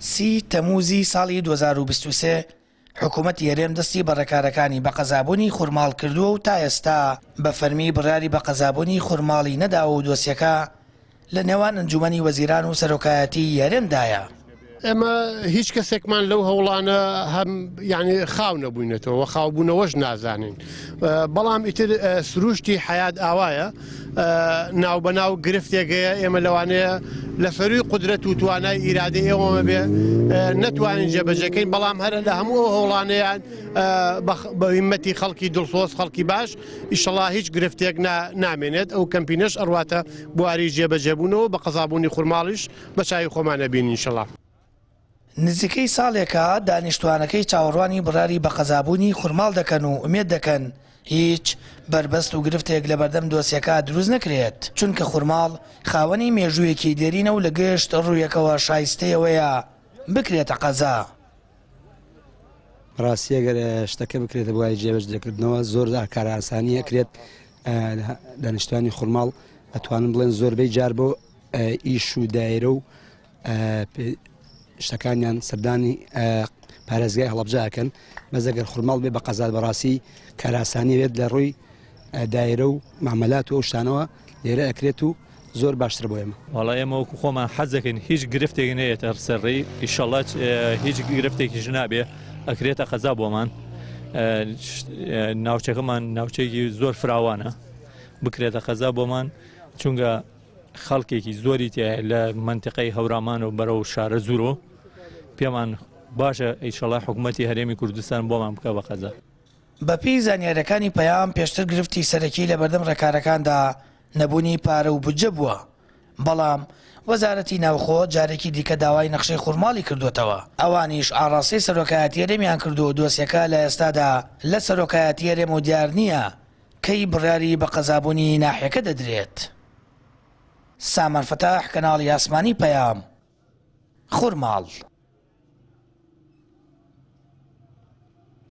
30 تەمووزی ساڵی 2023 حکوومەت یەرێم دەستی بە ڕێکارەکانی بە قەزابوونی خورماڵ کردووە و تا ئێستا بە فەرمی بڕیاری بە قەزابوونی خورماڵی نەداوە و دۆسیەکە لە نێوان ئەنجومەنی وەزیران و سەرۆکایەتی یەرێمدایە. ئێمە هیچ کەسێکمان لەو هەوڵانە هەم یعنی خاو نەبووینەتەوە خاوبوونەوەش نازانین، بەڵام ئیتر سروشتی حیات ئاوایە ناوبەناو گرفتێکەیە ئێمە لەوانەیە لە سەروی قودرەت و توانای ئیرادە ئێوەمە بێ نەتوانین جێبەجەکەین، بەڵام هەر لە هەموو هەوڵانەیان بە هیمەتی خەڵکی دڵسۆز خەڵکی باش ئیشەڵا هیچ گرفتێک نامێنێت. ئەو کەمپینەش ئەڕواتە بواری جێبەجێبوونەوە بە قەزابوونی خورماڵیش بە چاوی خۆمان نەبین ئینشەڵا. نزیکەی ساڵێکە دانیشتوانەکەی چاوەڕوانی بڕاری بە قەزابوونی خورماڵ دەکەن و ئومێد دەکەن هیچ بربەست و گرفتێک لە بەردەم دۆسیەکە دروست نەکرێت، چونکە خورماڵ خاوەنی مێژوویەکی دێرینە و لە گەشت ڕوویەکەوە شایستەیەوەیە بکرێتە قەزا. ڕاستی ئەگەر شتەکە بکرێتە بۆ جێبەجێکردنەوە زۆر کارە ئاسانیە کرێت. دانیشتوانی خورماڵ ئەتوانن بڵێن زۆربەی جار بۆ ئیش و دایرە و شتەکانیان سەردانی پارێزگای هەڵەبجەکەن، بەس ئەگەر خورماڵ بێ بە قەزا بەڕاستی کاراسانی بێت لە ڕووی دایرە و مامەلات و ئەو شتانەوە لێرە ئەکرێت و زۆر باشتر بۆ ئێمە. وەڵا ئێمە وەکو خۆمان حەز دەکەین هیچ گرفتێک نەیەتە سەرڕێی، ئیشەڵا هیچ گرفتێکیش نابێ ئەکرێتە قەزا بۆمان. ناوچەکەمان ناوچەیەکی زۆر فراوانە بکرێتە قەزا بۆمان، چونکە خەڵکێکی زۆری تێ لە منتیقەی هەورامان و بەرەو شارە زورۆ پێمان باشە ئیشەڵا حکوومەتی هەرێمی کوردستان بۆمان بکە بە قەزا. بەپێی زانیاریەکانی پەیام پێشتر گرفتی سەرەکی لە بەردەم ڕێکارەکاندا نەبوونی پارە و بودجە بووە، بەڵام وەزارەتی ناوخۆ جارێکی دیکە داوای نەخشەی خورماڵی کردوێتەوە. ئەوانیش ئاڕاستی سەرۆکایەتی هەرێمیان کردو و دۆسیەکە لە ئێستادا لە سەرۆکایەتی هەرێم و دیار نییە کەی بڕیاری بە قەزابوونی ناحیەکە دەدرێت. سامان فتاح، کەناڵی ئاسمانی پەیام، خورماڵ.